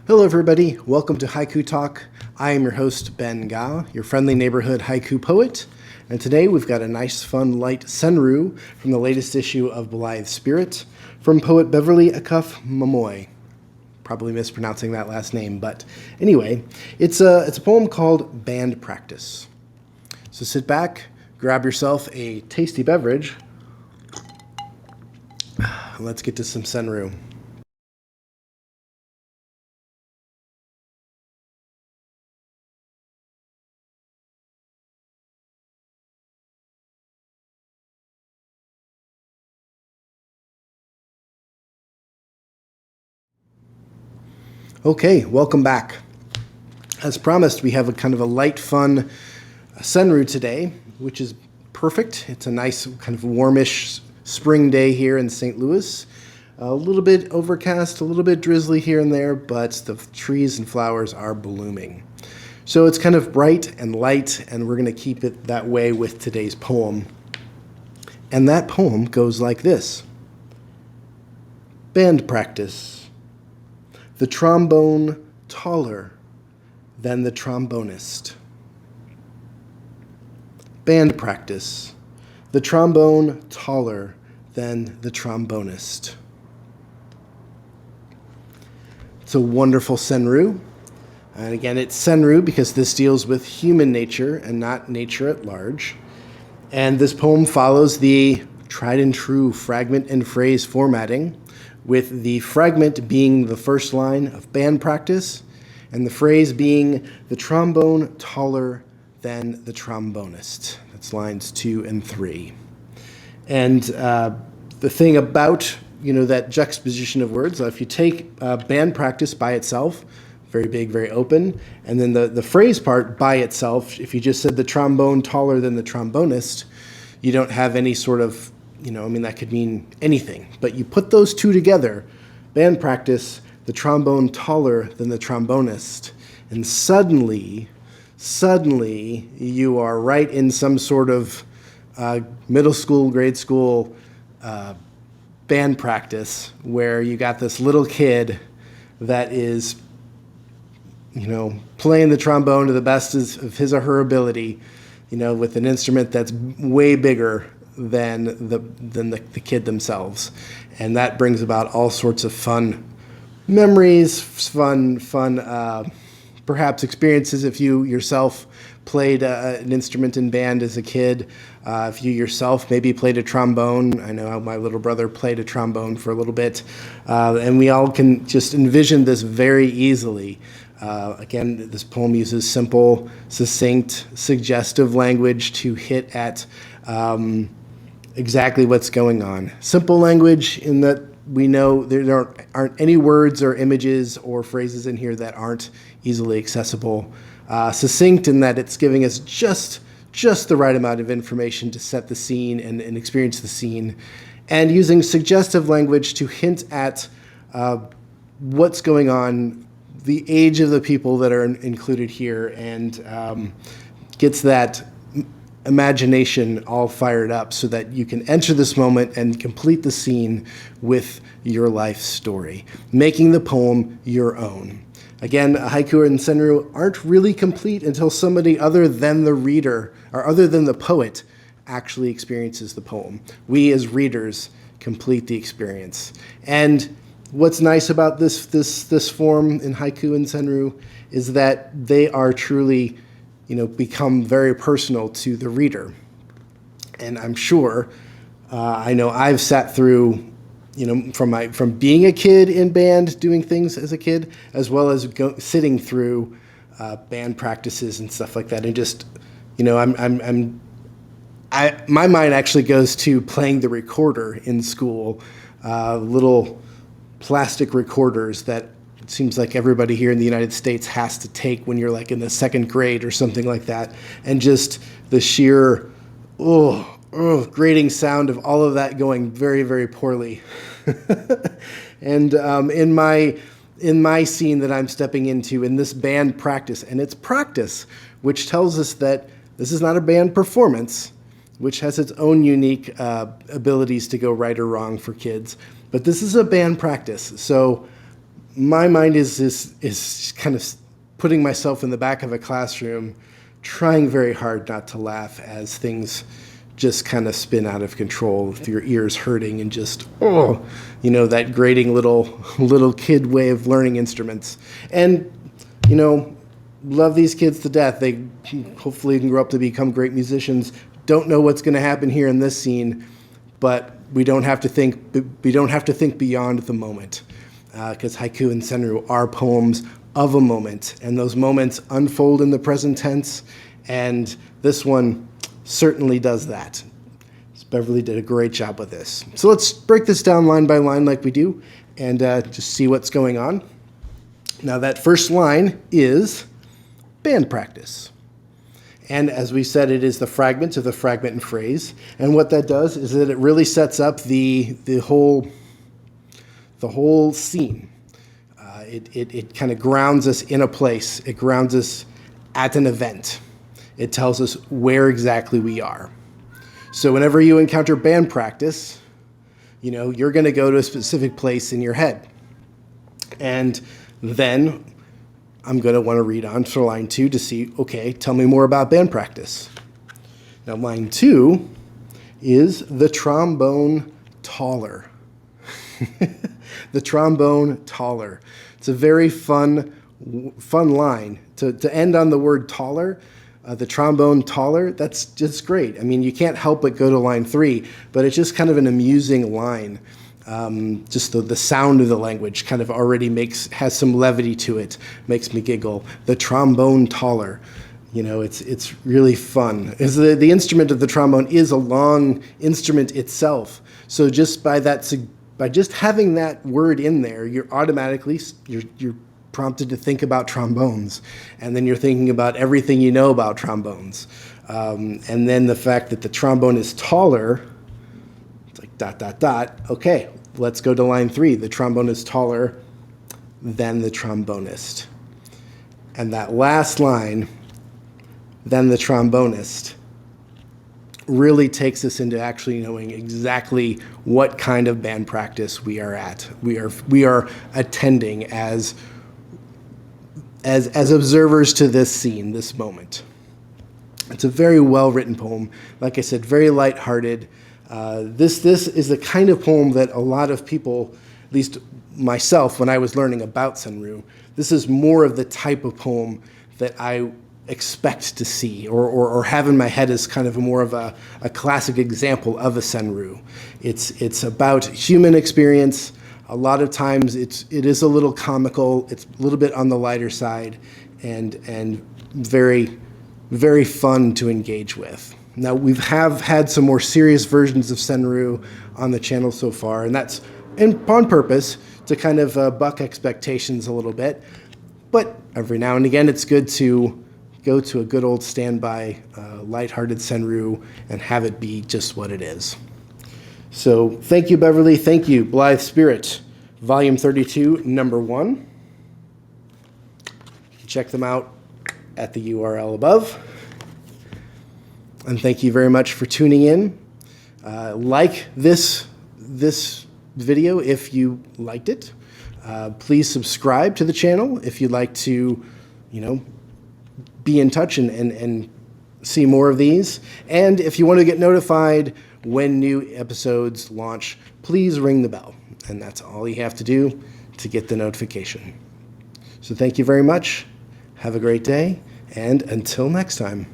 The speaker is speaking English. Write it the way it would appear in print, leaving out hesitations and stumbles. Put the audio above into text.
Hello everybody, welcome to Haiku Talk. I am your host Ben Gao, your friendly neighborhood haiku poet, and today we've got a nice fun light senryu from the latest issue of Blithe Spirit from poet Beverly Acuff Momoi. Probably mispronouncing that last name, but anyway, it's a poem called Band Practice. So sit back, grab yourself a tasty beverage, and let's get to some senryu. Okay, welcome back. As promised, we have a kind of a light, fun senryu today, which is perfect. It's a nice, kind of warmish spring day here in St. Louis. A little bit overcast, a little bit drizzly here and there, but the trees and flowers are blooming. So it's kind of bright and light, and we're going to keep it that way with today's poem. And that poem goes like this. Band practice. The trombone taller than the trombonist. Band practice. The trombone taller than the trombonist. It's a wonderful senryu. And again, it's senryu because this deals with human nature and not nature at large. And this poem follows the tried and true fragment and phrase formatting, with the fragment being the first line of band practice, and the phrase being the trombone taller than the trombonist. That's lines 2 and 3. And the thing about that juxtaposition of words, if you take band practice by itself, very big, very open, and then the phrase part by itself, if you just said the trombone taller than the trombonist, you don't have any sort of that could mean anything. But you put those two together, band practice, the trombone taller than the trombonist, and suddenly you are right in some sort of middle school, grade school band practice where you got this little kid that is, playing the trombone to the best of his or her ability, with an instrument that's way bigger than the kid themselves. And that brings about all sorts of fun memories, fun perhaps experiences if you yourself played an instrument in band as a kid. If you yourself maybe played a trombone. I know my little brother played a trombone for a little bit. And we all can just envision this very easily. Again, this poem uses simple, succinct, suggestive language to hit at exactly what's going on. Simple language in that we know there aren't any words or images or phrases in here that aren't easily accessible. Succinct in that it's giving us just the right amount of information to set the scene and experience the scene. And using suggestive language to hint at what's going on, the age of the people that are included here, and gets that imagination all fired up so that you can enter this moment and complete the scene with your life story, making the poem your own. Again, a haiku and senryu aren't really complete until somebody other than the reader or other than the poet actually experiences the poem. We as readers complete the experience. And what's nice about this form in haiku and senryu is that they are truly become very personal to the reader. And I'm sure, I know I've sat through, from being a kid in band, doing things as a kid, as well as sitting through band practices and stuff like that. And just, my mind actually goes to playing the recorder in school, little plastic recorders that it seems like everybody here in the United States has to take when you're like in the second grade or something like that. And just the sheer, grating sound of all of that going very, very poorly. And in my scene that I'm stepping into in this band practice, and it's practice, which tells us that this is not a band performance, which has its own unique abilities to go right or wrong for kids. But this is a band practice. So my mind is kind of putting myself in the back of a classroom, trying very hard not to laugh as things just kind of spin out of control with your ears hurting and just, that grating little kid way of learning instruments. And, love these kids to death. They hopefully can grow up to become great musicians. Don't know what's going to happen here in this scene, but we don't have to think beyond the moment, because haiku and senryu are poems of a moment, and those moments unfold in the present tense, and this one certainly does that. Beverly did a great job with this. So let's break this down line by line like we do, and just see what's going on. Now that first line is band practice. And as we said, it is the fragment of the fragment and phrase. And what that does is that it really sets up the whole scene. It kind of grounds us in a place. It grounds us at an event. It tells us where exactly we are. So whenever you encounter band practice, you're going to go to a specific place in your head. And then I'm going to want to read on to line 2 to see, okay, tell me more about band practice. Now, line 2 is the trombone taller. The trombone taller. It's a very fun line. To end on the word taller, the trombone taller, that's just great. I mean, you can't help but go to line 3, but it's just kind of an amusing line. Just the sound of the language kind of already has some levity to it, makes me giggle. The trombone taller, it's really fun. The instrument of the trombone is a long instrument itself. So just by just having that word in there, you're automatically you're prompted to think about trombones, and then you're thinking about everything you know about trombones, and then the fact that the trombone is taller. Like ... Okay, let's go to line 3. The trombone is taller than the trombonist. And that last line, then the trombonist, really takes us into actually knowing exactly what kind of band practice we are at. We are attending as observers to this scene, this moment. It's a very well-written poem. Like I said, very lighthearted. This is the kind of poem that a lot of people, at least myself, when I was learning about senryu, this is more of the type of poem that I expect to see or have in my head as kind of more of a classic example of a senryu. It's about human experience. A lot of times it is a little comical. It's a little bit on the lighter side and very, very fun to engage with. Now, we have had some more serious versions of senryu on the channel so far, and that's on purpose to kind of buck expectations a little bit. But every now and again, it's good to go to a good old standby, lighthearted senryu and have it be just what it is. So thank you, Beverly. Thank you, Blithe Spirit, Volume 32, Number 1. Check them out at the URL above. And thank you very much for tuning in. Like this video if you liked it. Please subscribe to the channel if you'd like to, be in touch and see more of these. And if you want to get notified when new episodes launch, please ring the bell. And that's all you have to do to get the notification. So thank you very much. Have a great day. And until next time.